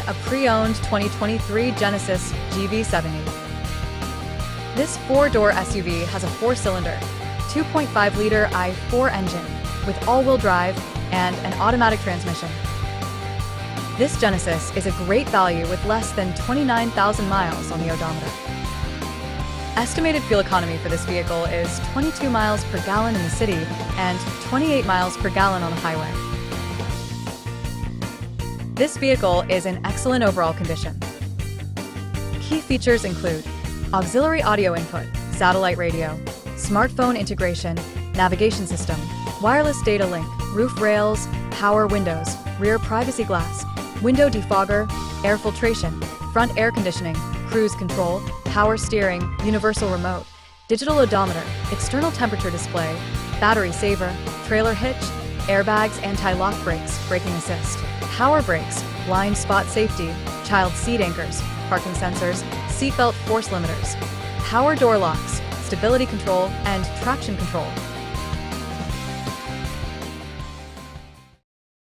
a pre-owned 2023 Genesis GV70. This four-door SUV has a four-cylinder, 2.5-liter i4 engine with all-wheel drive and an automatic transmission. This Genesis is a great value with less than 29,000 miles on the odometer. Estimated fuel economy for this vehicle is 22 miles per gallon in the city and 28 miles per gallon on the highway. This vehicle is in excellent overall condition. Key features include auxiliary audio input, satellite radio, smartphone integration, navigation system, wireless data link, roof rails, power windows, rear privacy glass, window defogger, air filtration, front air conditioning, cruise control, power steering, universal remote, digital odometer, external temperature display, battery saver, trailer hitch, airbags, anti-lock brakes, braking assist, power brakes, blind spot safety, child seat anchors, parking sensors, seatbelt force limiters, power door locks, stability control, and traction control.